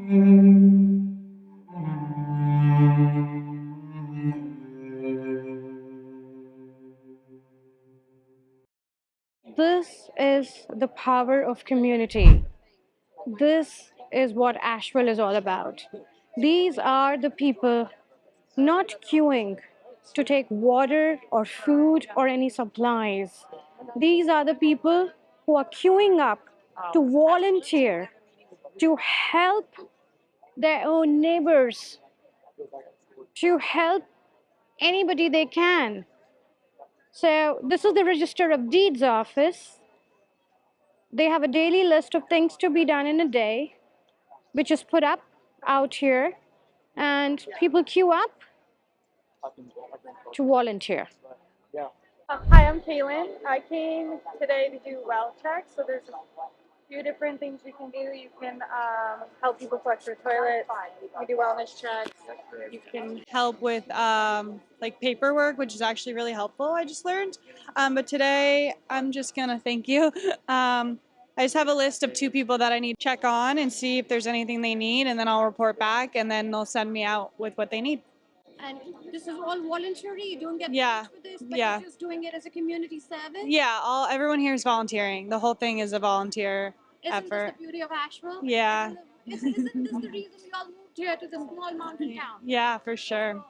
This is the power of community. This is what Asheville is all about. These are the people not queuing to take water or food or any supplies. These are the people who are queuing up to volunteer, to help their own neighbors, to help anybody they can. So, this is the Register of Deeds office. They have a daily list of things to be done in a day, which is put up out here, and people queue up to volunteer. Hi, I'm Kaylin. I came today to do well checks. So there's a few different things you can do. You can help people flush their toilets. You do wellness checks. You can help with like paperwork, which is actually really helpful. I just learned. But today I'm just gonna thank you. I just have a list of 2 people that I need to check on and see if there's anything they need, and then I'll report back, and then they'll send me out with what they need. And this is all voluntary. You don't get Yeah, paid for this, but yeah. you're just doing it as a community service. Yeah, everyone here is volunteering. The whole thing is a volunteer Isn't effort. this the beauty of Asheville? Yeah. Isn't this the reason we all moved here to this small mountain town? Yeah, for sure.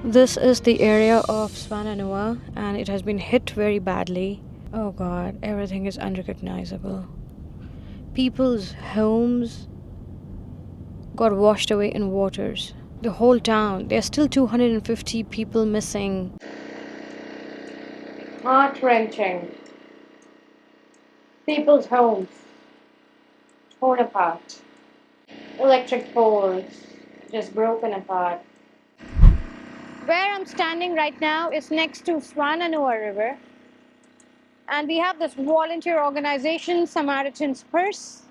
This is the area of Swannanoa, and it has been hit very badly. Oh god, everything is unrecognizable. People's homes got washed away in waters. The whole town, there's still 250 people missing. Heart wrenching. People's homes torn apart. Electric poles just broken apart. Where I'm standing right now is next to Swannanoa River, and we have this volunteer organization, Samaritan's Purse,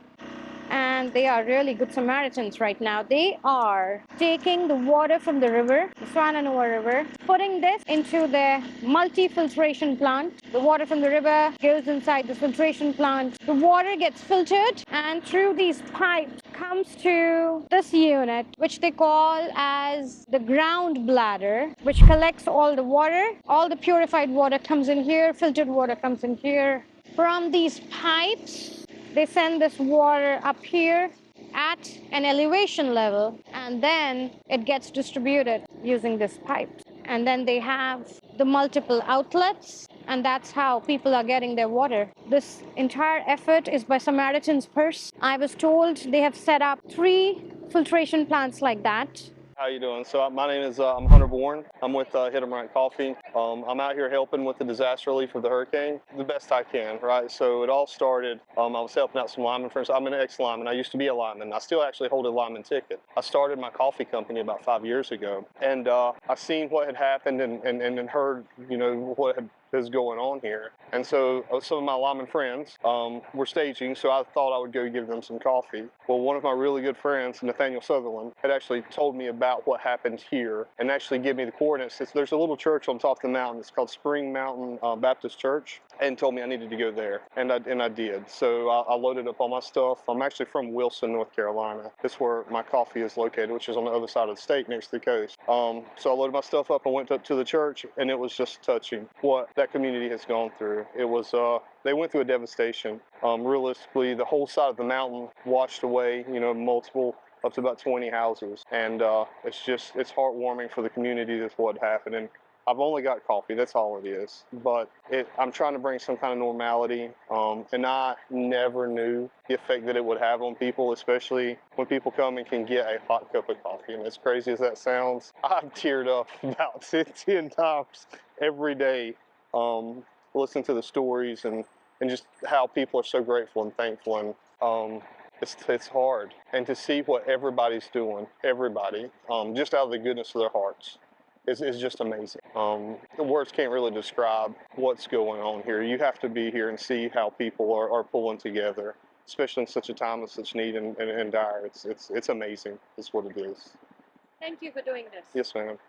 and they are really good Samaritans right now. They are taking the water from the river, the Swannanoa River, putting this into their multi-filtration plant. The water from the river goes inside the filtration plant. The water gets filtered, and through these pipes comes to this unit, which they call as the ground bladder, which collects all the water. All the purified water comes in here, filtered water comes in here. From these pipes, they send this water up here at an elevation level, and then it gets distributed using this pipe. And then they have the multiple outlets, and that's how people are getting their water. This entire effort is by Samaritan's Purse. I was told they have set up 3 filtration plants like that. How you doing? So my name is I'm Hunter Bourne. I'm with Hit 'em Right Coffee. I'm out here helping with the disaster relief of the hurricane the best I can, right? So it all started. I was helping out some linemen friends. I'm an ex-lineman. I used to be a lineman. I still actually hold a lineman ticket. I started my coffee company about 5 years ago, and I seen what had happened and heard what is going on here. And so some of my lineman friends were staging, so I thought I would go give them some coffee. Well, one of my really good friends, Nathaniel Sutherland, had actually told me about what happened here and actually give me the coordinates. There's a little church on top of the mountain. It's called Spring Mountain Baptist Church, and told me I needed to go there, and I did. So I loaded up all my stuff. I'm actually from Wilson, North Carolina. That's where my coffee is located, which is on the other side of the state next to the coast. So I loaded my stuff up and went up to the church, and it was just touching what that community has gone through. It was they went through a devastation. Realistically, the whole side of the mountain washed away, multiple, up to about 20 houses. And it's heartwarming for the community that's what happened. And I've only got coffee, that's all it is. But I'm trying to bring some kind of normality. And I never knew the effect that it would have on people, especially when people come and can get a hot cup of coffee. And as crazy as that sounds, I've teared up about 10 times every day. Listen to the stories and just how people are so grateful and thankful. And It's hard. And to see what everybody's doing, everybody, just out of the goodness of their hearts, is just amazing. The words can't really describe what's going on here. You have to be here and see how people are pulling together, especially in such a time of such need and dire. It's amazing. It's what it is. Thank you for doing this. Yes, ma'am.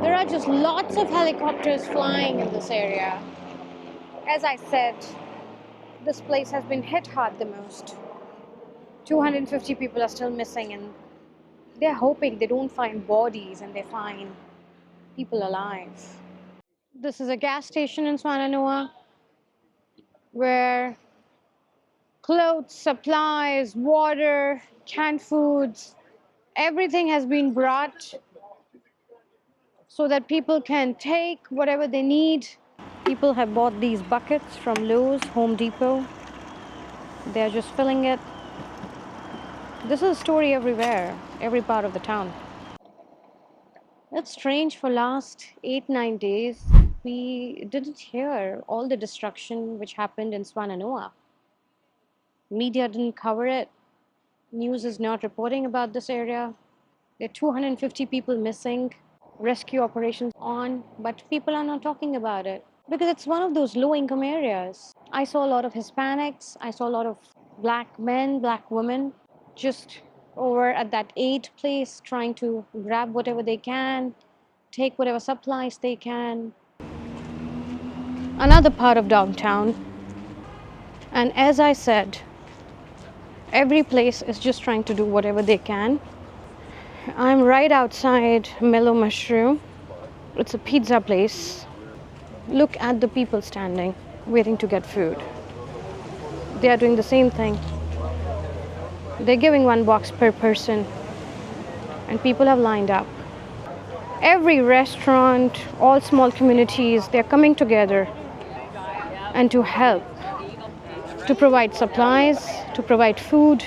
There are just lots of helicopters flying in this area. As I said, this place has been hit hard the most. 250 people are still missing, and they're hoping they don't find bodies and they find people alive. This is a gas station in Swannanoa where clothes, supplies, water, canned foods, everything has been brought so that people can take whatever they need. People have bought these buckets from Lowe's, Home Depot. They're just filling it. This is a story everywhere, every part of the town. It's strange, for last 8-9 days, we didn't hear all the destruction which happened in Swannanoa. Media didn't cover it. News is not reporting about this area. There are 250 people missing, rescue operations on, but people are not talking about it because it's one of those low-income areas. I saw a lot of Hispanics, I saw a lot of black men, black women just over at that aid place trying to grab whatever they can, take whatever supplies they can. Another part of downtown, and as I said, every place is just trying to do whatever they can. I'm right outside Mellow Mushroom. It's a pizza place. Look at the people standing, waiting to get food. They are doing the same thing. They're giving one box per person, and people have lined up. Every restaurant, all small communities, they're coming together and to help, to provide supplies, to provide food.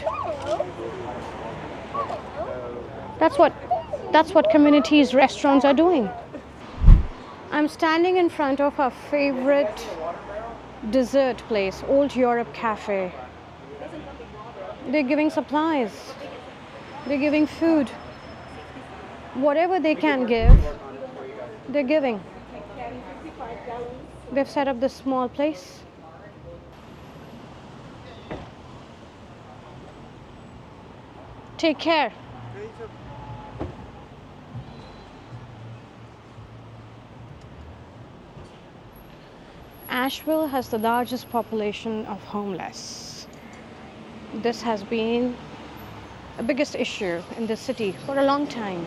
That's what communities, restaurants are doing. I'm standing in front of our favorite dessert place, Old Europe Cafe. They're giving supplies, they're giving food. Whatever they can give, they're giving. They've set up this small place. Take care. Asheville has the largest population of homeless. This has been the biggest issue in the city for a long time.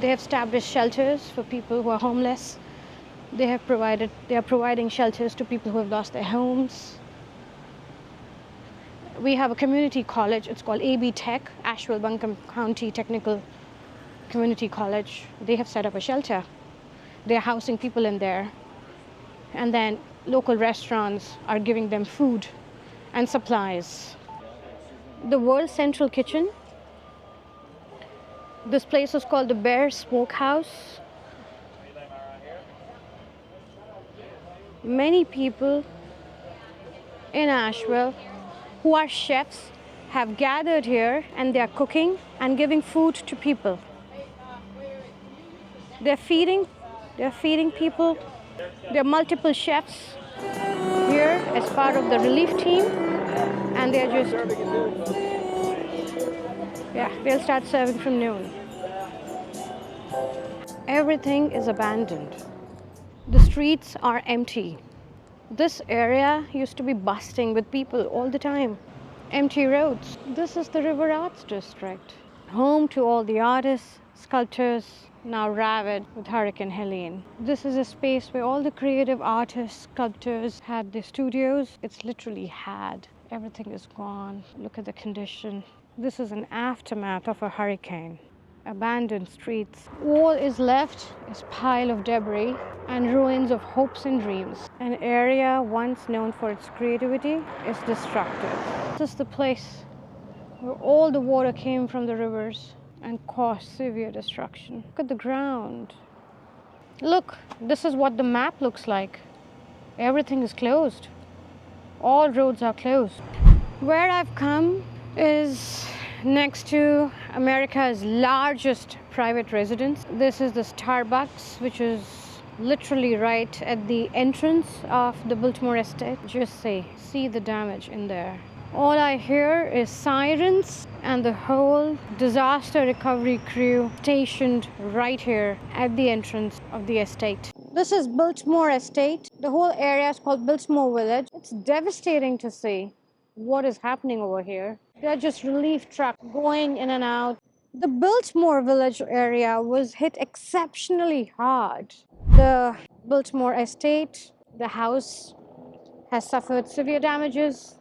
They have established shelters for people who are homeless. They are providing shelters to people who have lost their homes. We have a community college. It's called AB Tech, Asheville Buncombe County Technical Community College. They have set up a shelter. They're housing people in there. And then local restaurants are giving them food and supplies. The World Central Kitchen. This place is called the Bear Smokehouse. Many people in Asheville who are chefs have gathered here and they are cooking and giving food to people. They're feeding people. There are multiple chefs here as part of the relief team, and they'll start serving from noon. Everything is abandoned. The streets are empty. This area used to be bustling with people all the time. Empty roads. This is the River Arts District, home to all the artists, sculptors, now ravaged with Hurricane Helene. This is a space where all the creative artists, sculptors had their studios. It's literally had. Everything is gone. Look at the condition. This is an aftermath of a hurricane. Abandoned streets. All is left is pile of debris and ruins of hopes and dreams. An area once known for its creativity is destructive. This is the place where all the water came from the rivers. and cause severe destruction. Look at the ground. Look, this is what the map looks like. Everything is closed. All roads are closed. Where I've come is next to America's largest private residence. This is the Starbucks, which is literally right at the entrance of the Biltmore estate. Just see the damage in there. All I hear is sirens and the whole disaster recovery crew stationed right here at the entrance of the estate. This is Biltmore Estate. The whole area is called Biltmore Village. It's devastating to see what is happening over here. There are just relief trucks going in and out. The Biltmore Village area was hit exceptionally hard. The Biltmore Estate, the house, has suffered severe damages.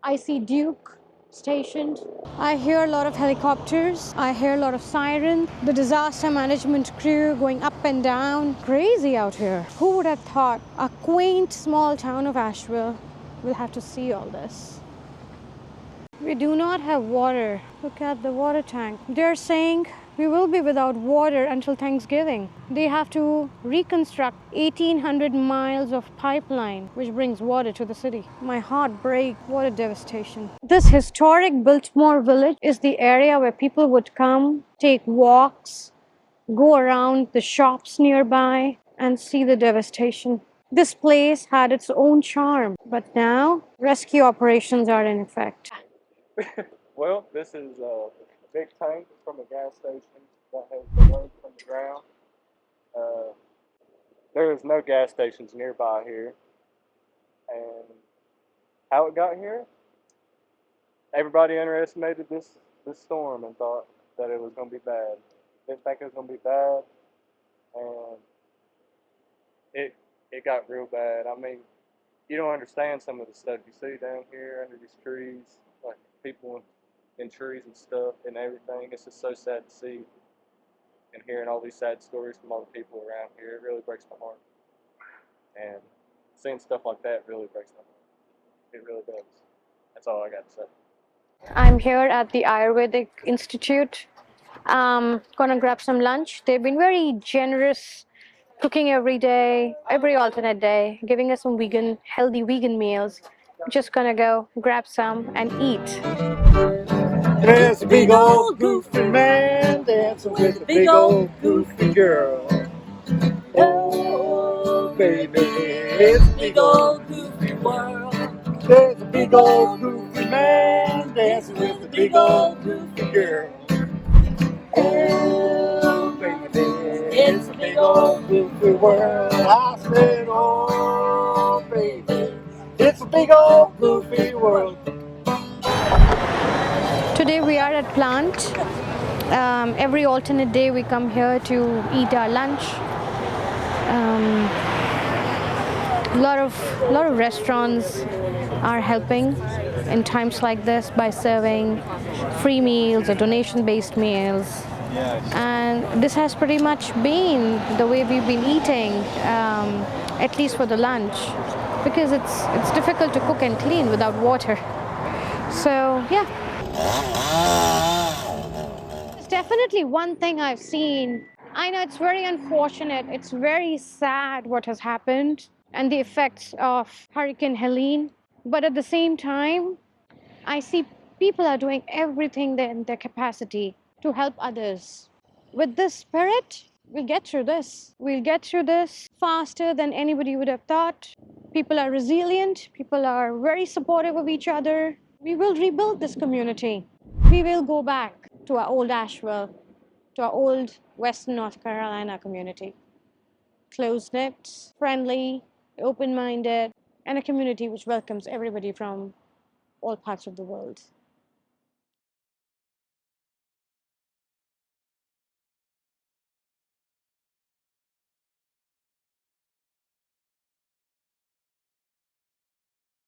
I see Duke stationed. I hear a lot of helicopters. I hear a lot of sirens. The disaster management crew going up and down. Crazy out here. Who would have thought a quaint small town of Asheville will have to see all this? We do not have water. Look at the water tank. They're saying we will be without water until Thanksgiving. They have to reconstruct 1,800 miles of pipeline which brings water to the city. My heart breaks. What a devastation. This historic Biltmore village is the area where people would come, take walks, go around the shops nearby and see the devastation. This place had its own charm, but now rescue operations are in effect. Well, this is a big tank from a gas station that has been raised from the ground. Uh, there is no gas stations nearby here, and how it got here, everybody underestimated this storm and thought that it was going to be bad. Didn't think it was going to be bad, and it got real bad. I mean, you don't understand some of the stuff you see down here under these trees, like people in trees and stuff and everything. It's just so sad to see and hearing all these sad stories from all the people around here. It really breaks my heart. And seeing stuff like that really breaks my heart. It really does. That's all I got to say. I'm here at the Ayurvedic Institute. Gonna grab some lunch. They've been very generous, cooking every day, every alternate day, giving us some healthy vegan meals. Just gonna go grab some and eat. There's a big old goofy man dancing with a big old goofy girl. Oh, baby, it's a big old goofy world. There's a big old goofy man dancing with a big old goofy girl. Oh, baby, it's a big old goofy world. I said, oh, baby, it's a big old goofy world. Today we are at plant. Every alternate day we come here to eat our lunch. A lot of restaurants are helping in times like this by serving free meals or donation-based meals. And this has pretty much been the way we've been eating, at least for the lunch, because it's difficult to cook and clean without water. So yeah. It's definitely one thing I've seen. I know it's very unfortunate, it's very sad what has happened and the effects of Hurricane Helene. But at the same time, I see people are doing everything in their capacity to help others. With this spirit, we'll get through this. We'll get through this faster than anybody would have thought. People are resilient. People are very supportive of each other. We will rebuild this community. We will go back to our old Asheville, to our old Western North Carolina community. Close-knit, friendly, open-minded, and a community which welcomes everybody from all parts of the world.